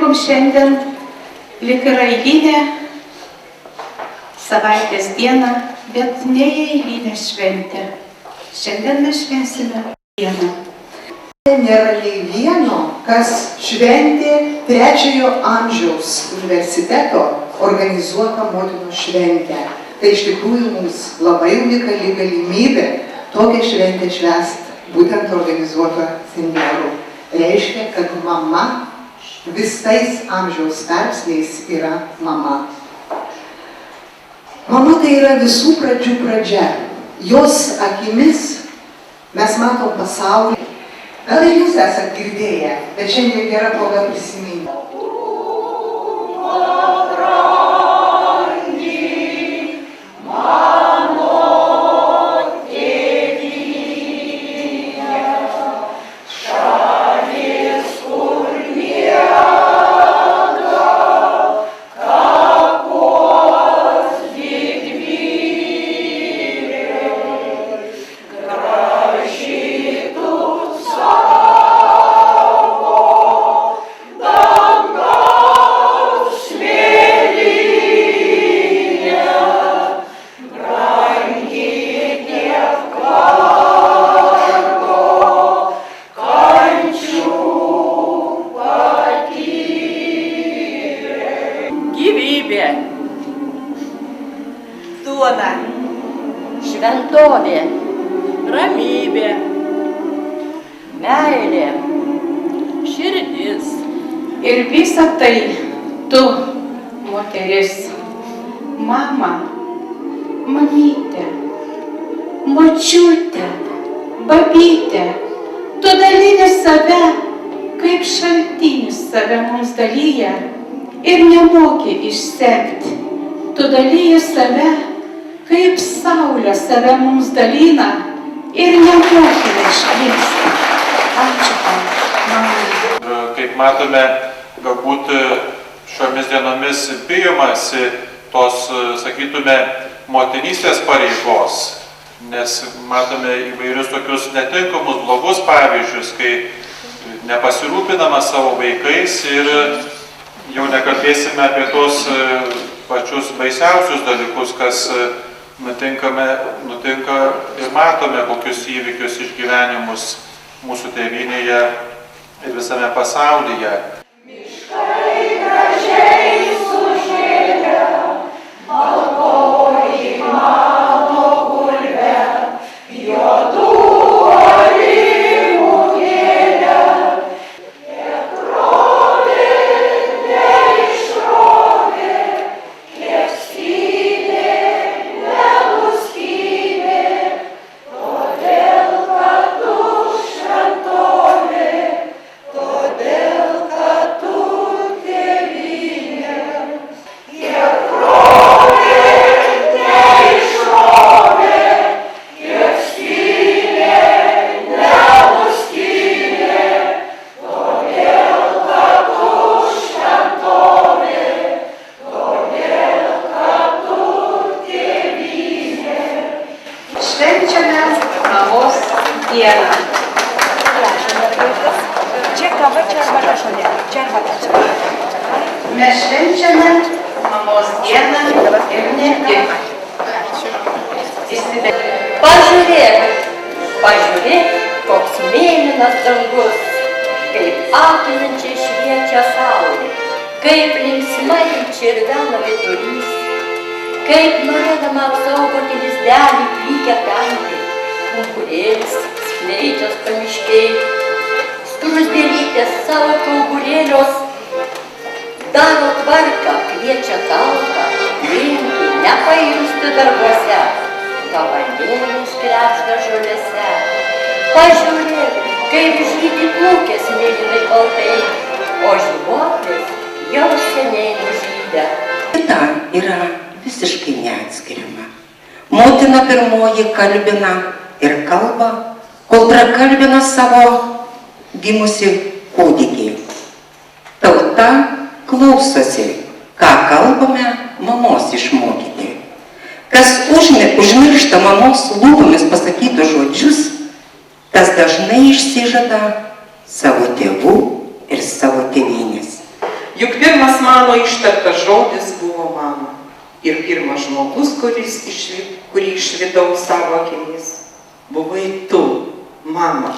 susirinkom šiandien lyg ir eilinė savaitės diena, bet neeilinė šventė. Šiandien mes švęsime dieną. Nėra nei vieno, kas šventė 3-ojo amžiaus universiteto organizuotą motinos šventę. Tai iš tikrųjų mums labai unikali galimybė tokią šventę švęsti, būtent organizuotą senjorų. Reiškia, kad mama visais amžiaus tarpsniais yra mama. Mama tai yra visų pradžių pradžia. Jos akimis mes matom pasaulį. Gal ir jūs esat girdėję, bet šiandien gera proga prisiminti. Duona, šventovė, ramybė, meilė, širdis. Ir visa tai tu, moteris, mama, mamytė, močiutė, babytė, tu dalini save, kaip šaltinis save mums dalyja ir nemoki išsekti. Tu dalyji save, kaip saulė save mums dalina ir nemokime išklysti. Ačiū tau, mama. Kaip matome, galbūt šiomis dienomis bijomasi tos, sakytume, motinystės pareigos, nes matome įvairius tokius netinkamus, blogus pavyzdžius, kai nepasirūpinama savo vaikais ir jau nekalbėsime apie tos pačius baisiausius dalykus, kas nutinka ir matome, kokius įvykius išgyvenimus mūsų tėvynėje ir visame pasaulyje. Miškai gražiai sužėlė, baltoji mano gulbė, juodų alyvų gėlė. Kiek krovė, neiškrovė, kiek skynė, nenuskynė, todėl, kad tu šventovė, todėl, kad tu tėvynė. Kiek krovė, neiškrovė, kiek skynė, nenuskynė, todėl, kad tu šventovė, todėl, kad tu tėvynė. Švenčiame mamos dieną. Čia kava, čia arbata šalia. Čia arbata. Mes švenčiame mamos dieną ir ne tik. Pažiūrėk, pažiūrėk, koks mėlynas dangus, kaip akinančiai šviečia saulė, kaip linksmai čirvena vyturys, kaip norėdama apsaugoti lizdelį plykia pempė, pumpurėlis skleidžias pamiškėj, skruzdėlytės savo kauburėlios daro tvarką, kviečia talką, priimti, nepailsti darbuose, gabalėlis krebžda žolėse. Pažiūrėk, kaip žydi plūkės mėlynai baltai, o žibuoklės jau seniai nužydę. Kita yra visiškai neatskiriama. Motina pirmoji kalbina ir kalba, kol prakalbina savo gimusi kūdikį. Tauta klausosi, ką kalbame mamos išmokyti. Kas užmiršta mamos lūpomis pasakytus žodžius, tas dažnai išsižada savo tėvų ir savo tėvynės. Juk pirmas mano ištartas žodis buvo mama. Ir pirmas žmogus, kurį išvydau savo akimis, buvai tu, mama.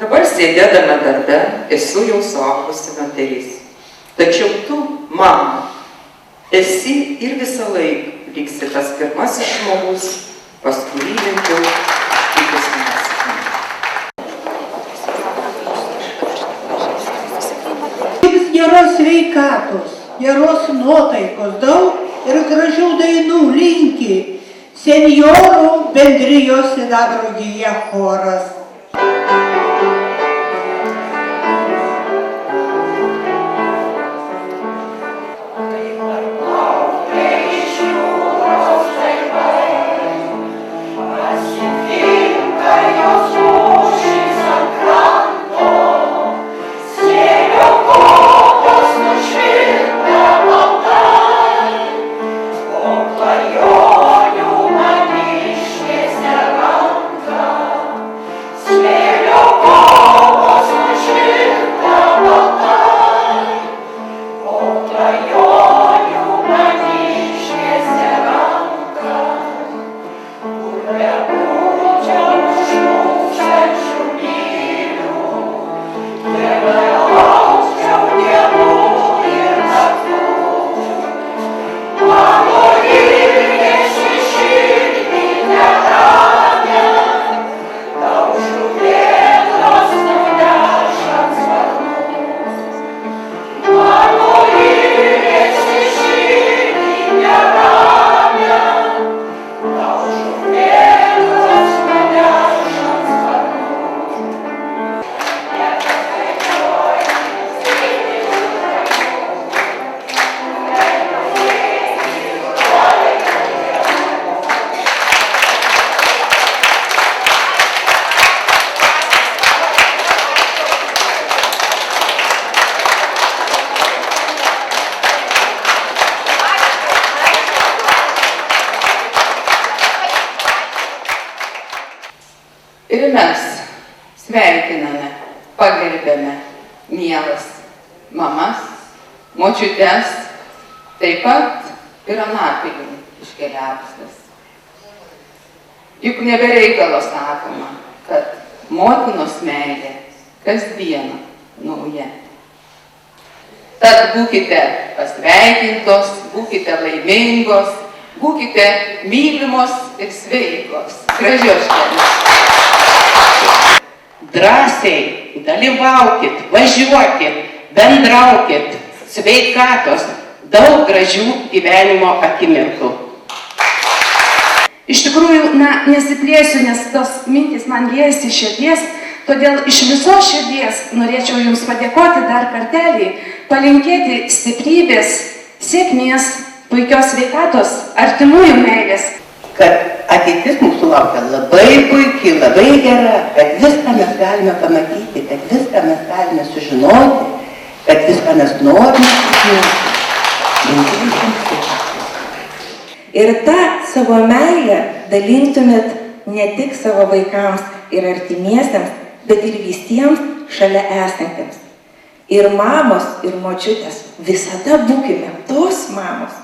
Dabar sėdėdama darbe esu jau suaugusi moteris. Tačiau tu, mama, esi ir visą laiką liksi tas pirmasis žmogus, pas kurį linkiu tikus nesėkmę. Geros sveikatos, geros nuotaikos daug ir gražių dainų linki senjorų bendrijos Sidabro gija choras. Ir mes sveikiname, pagerbėme mielas mamas, močiutes, taip pat ir anapilin iškeliavusias. Juk nebereikalo sakoma, kad motinos meilė kasdieną nauja. Tad būkite pasveikintos, būkite laimingos, būkite mylimos ir sveikos. Gražios šventės. Drąsiai dalyvaukit, važiuokit, bendraukit, sveikatos, daug gražių gyvenimo akimirkų. Iš tikrųjų, nesiplėsiu, nes tos mintys man liejasi širdies, todėl iš visos širdies norėčiau Jums padėkoti dar kartelį, palinkėti stiprybės, sėkmės, puikios sveikatos, artimųjų meilės. Kad ateitis mūsų laukia labai puikiai, labai gera, kad viską mes galime pamatyti, kad viską mes galime sužinoti, kad viską mes norime sužinoti. Ir tą savo meilę dalintumėt ne tik savo vaikams ir artimiesiems, bet ir visiems šalia esantiems. Ir mamos, ir močiutės, visada būkime tos mamos,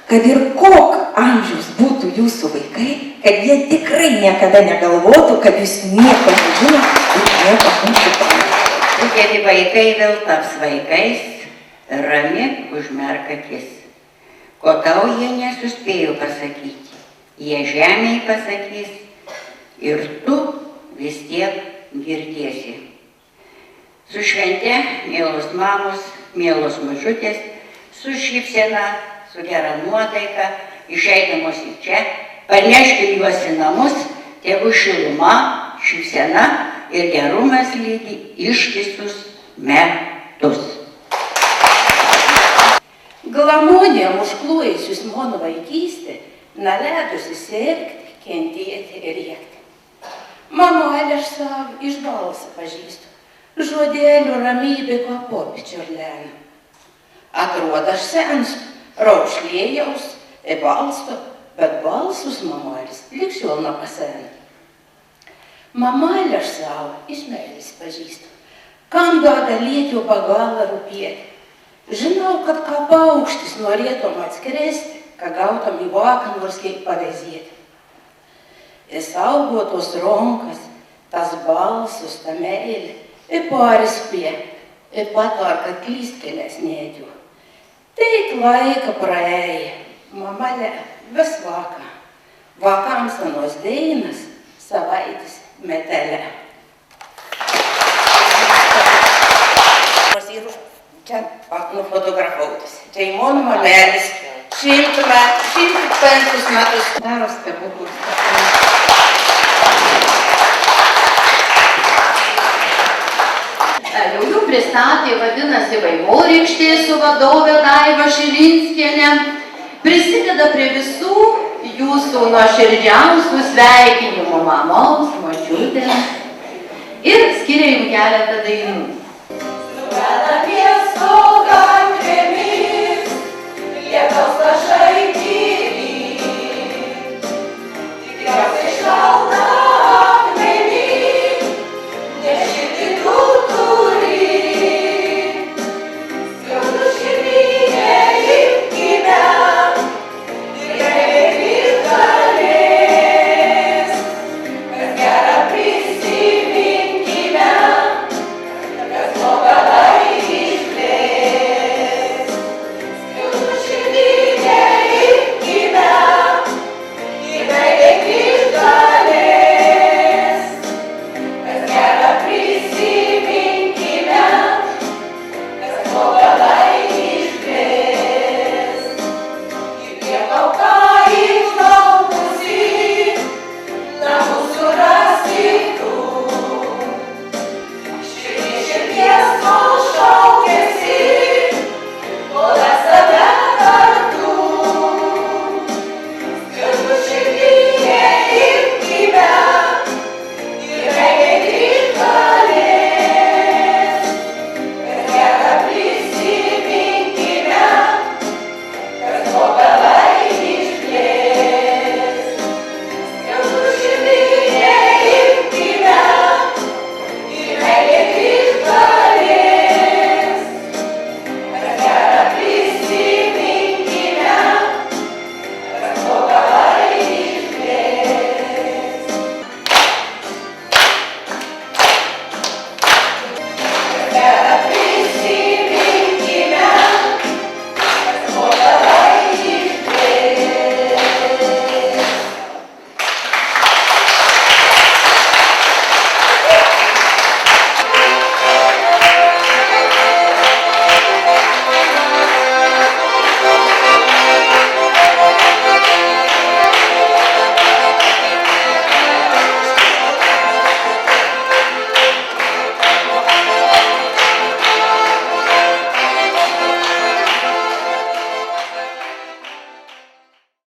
kad ir kok amžiaus būtų jūsų vaikai, kad jie tikrai niekada negalvotų, kad jūs nieko nežinot ir nieko nesuprantate. Keli vaikai vėl taps vaikais, rami užmerk akis. Ko tau jie nesuspėjo pasakyti, jie žemėje pasakys ir tu vis tiek girdėsi. Su švente, mielos mamos, mielos močiutės, su šypsena, su gera nuotaika, išeidamos į čia, parneškim juos į namus, tėvų šiluma, šypsena ir gerumas lydi ištisus metus. Glamonėm užklojusius mano vaikystę, naleidusi sirgti, kentėti ir rėkti. Mamuelė aš savo iš balsą pažįstu, žodėlių ramybė kvapopi čiurlenė. Atrodo, aš senstu, raukšlėjaus, balsto, bet balsus mamuelis lik šiol nepasena. Mamuelė aš savo iš meilės pažįstu, kam duoda lietio pagalą rūpėti. Žinau, kad ką paukštis norėtum atskresti, ką gautum į vaką nors kiek pavezėti. Įsaugo tos ronkas, tas balsus, ta meilė, ir parispė, ir patar, kad klystkelės nėdžiu. Taip laiką praėjo, mamale, vis vaką. Vakams anos deinas, savaitis metelė. Čia nufotografautas. Čia Imono mamelis. 105 metus daro stebuklus. Liaulių pristatė vadinasi Vaivorykštė su vadove Daiva Šilinskienė. Prisideda prie visų jūsų nuoširdžiausių sveikinimų mamoms, močiutėms ir skiria jums keletą dainų.